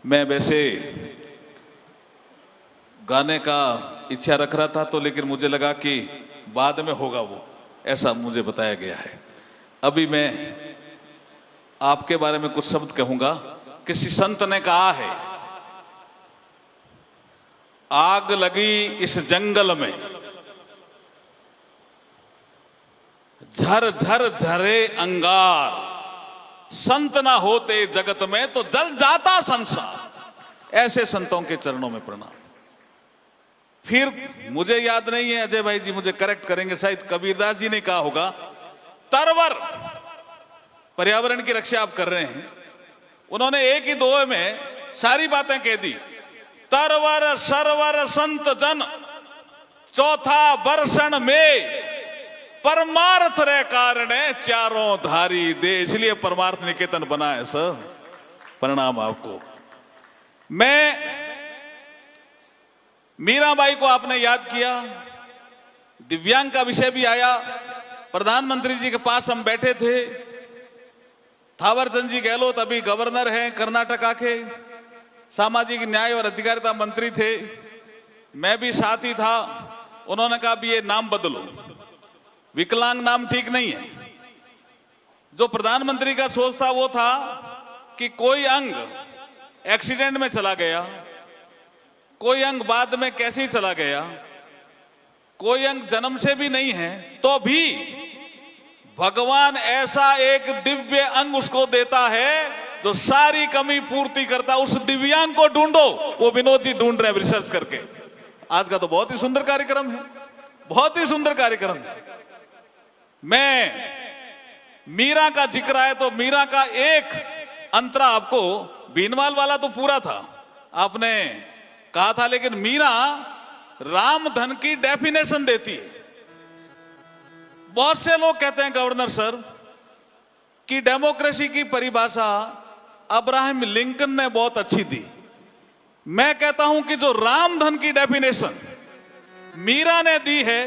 मैं वैसे गाने का इच्छा रख रहा था तो लेकिन मुझे लगा कि बाद में होगा वो, ऐसा मुझे बताया गया है। अभी मैं आपके बारे में कुछ शब्द कहूंगा। किसी संत ने कहा है, आग लगी इस जंगल में, झर झर झरे अंगार, संत ना होते जगत में तो जल जाता संसार। ऐसे संतों के चरणों में प्रणाम। फिर मुझे याद नहीं है, अजय भाई जी मुझे करेक्ट करेंगे, शायद कबीरदास जी ने कहा होगा, तरवर, पर्यावरण की रक्षा आप कर रहे हैं। उन्होंने एक ही दोहे में सारी बातें कह दी, तरवर सरवर संत जन, चौथा बरसण में, परमार्थ रे कारण चारों धारी दे। इसलिए परमार्थ निकेतन बना है सर। प्रणाम आपको। मैं मीराबाई को आपने याद किया, दिव्यांग का विषय भी आया। प्रधानमंत्री जी के पास हम बैठे थे, थावरचंद जी गहलोत अभी गवर्नर हैं कर्नाटका के, सामाजिक न्याय और अधिकारिता मंत्री थे, मैं भी साथ ही था। उन्होंने कहा भी ये नाम बदलो, विकलांग नाम ठीक नहीं है। जो प्रधानमंत्री का सोच था वो था कि कोई अंग एक्सीडेंट में चला गया, कोई अंग बाद में कैसे ही चला गया, कोई अंग जन्म से भी नहीं है, तो भी भगवान ऐसा एक दिव्य अंग उसको देता है जो सारी कमी पूर्ति करता। उस दिव्यांग को ढूंढो। वो विनोद जी ढूंढ रहे हैं रिसर्च करके। आज का तो बहुत ही सुंदर कार्यक्रम है, बहुत ही सुंदर कार्यक्रम है। मैं मीरा का जिक्र आया तो मीरा का एक अंतरा आपको, बीनवाल वाला तो पूरा था आपने कहा था, लेकिन मीरा राम धन की डेफिनेशन देती है। बहुत से लोग कहते हैं गवर्नर सर कि डेमोक्रेसी की परिभाषा अब्राहम लिंकन ने बहुत अच्छी दी। मैं कहता हूं कि जो राम धन की डेफिनेशन मीरा ने दी है,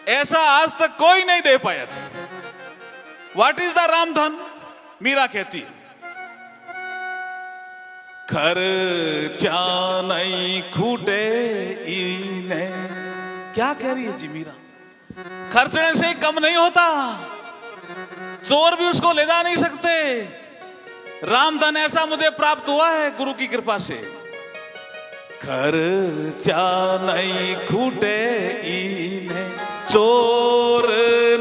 ऐसा आज तक कोई नहीं दे पाया था। व्हाट इज द रामधन? मीरा कहती है, खर्चा नहीं खूटे इने। क्या कह रही है जी मीरा? खर्चने से ही कम नहीं होता, चोर भी उसको ले जा नहीं सकते। रामधन ऐसा मुझे प्राप्त हुआ है गुरु की कृपा से। खर्चा नहीं खूटे इने, चोर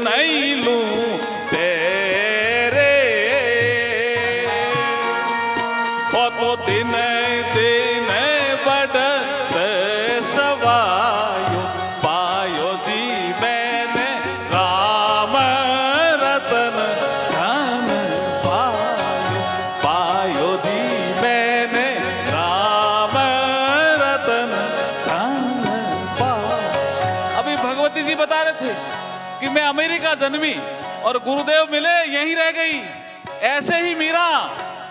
नहीं लूं तेरे, ओ तो दिन दिन बढ़त सवायो, पायो जी मैंने राम रतन धन पायो, पायो जी मैंने राम रतन धन पायो। अभी भगवती जी बता रहे थे कि मैं अमेरिका जन्मी और गुरुदेव मिले यहीं रह गई। ऐसे ही मीरा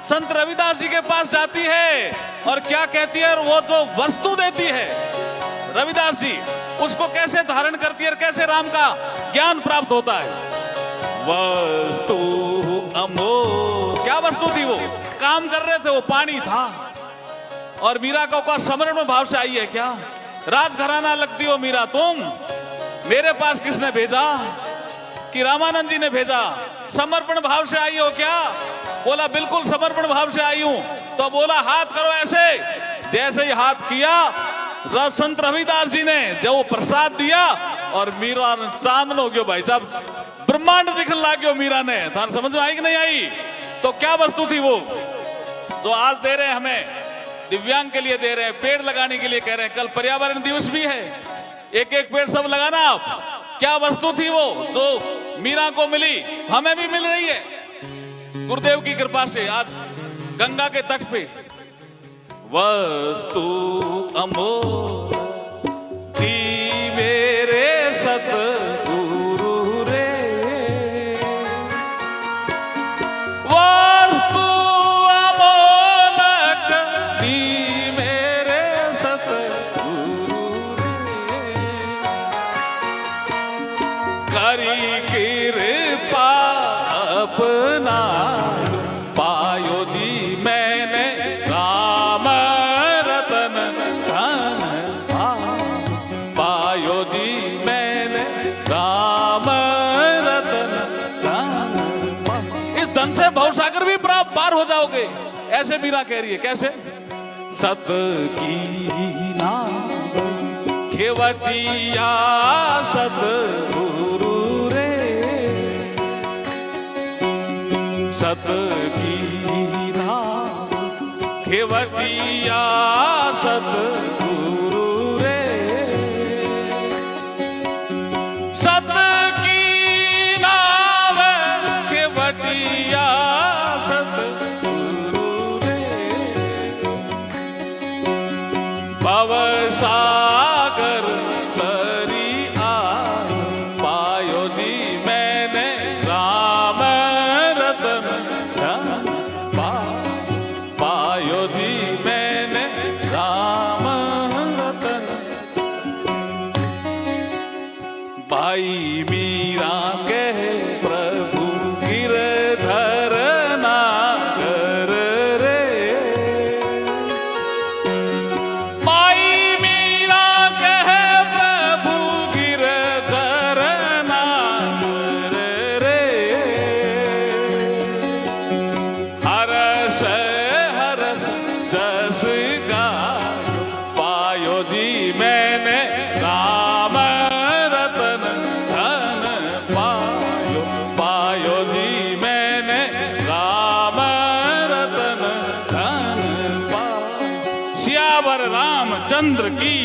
संत रविदास जी के पास जाती है और क्या कहती है, और वो जो वस्तु देती है रविदास जी, उसको कैसे धारण करती है और कैसे राम का ज्ञान प्राप्त होता है। वस्तु अमोल, क्या वस्तु थी वो? काम कर रहे थे, वो पानी था। और मीरा का समर्पण भाव से आई है क्या? राजघराना लगती हो मीरा तुम, मेरे पास किसने भेजा? कि रामानंद जी ने भेजा। समर्पण भाव से आई हो क्या? बोला बिल्कुल समर्पण भाव से आई हूं। तो बोला हाथ करो ऐसे। जैसे ही हाथ किया, संत रविदास जी ने जब वो प्रसाद दिया और मीरा चांदन हो गयो भाई साहब, ब्रह्मांड दिखने लग गयो मीरा ने। थान समझ में आई कि नहीं आई? तो क्या वस्तु थी वो जो आज दे रहे हैं हमें? दिव्यांग के लिए दे रहे हैं, पेड़ लगाने के लिए कह रहे हैं। कल पर्यावरण दिवस भी है, एक एक पेड़ सब लगाना आप। क्या वस्तु थी वो जो मीरा को मिली, हमें भी मिल रही है गुरुदेव की कृपा से आज गंगा के तट पे। वस्तु अमोल थी मेरे सतगुरु रे, वस्तु अमोलक थी मेरे सतगुरु रे, करी कृपा अपना पायो जी मैंने राम ऐसे मीरा कह रही है, कैसे? सत की नाम खेवटिया सतगुरु रे, सत की नाम खेवटिया सतगुरु रे, सत की नाम खेवटिया सतगुरु रे, भव सागर तरी आयो, पायो जी मैंने राम रतन धन पायो जी मैंने राम रतन। भाई मीरा कहे प्रभु गिरधर नागर रे, भाई मीरा कहे प्रभु गिरधर नागर रे, हरस हरस जस गायो, पायो जी मैंने राम रतन धन पायो, पायो जी मैंने राम रतन धन पायो। सियावर रामचंद्र की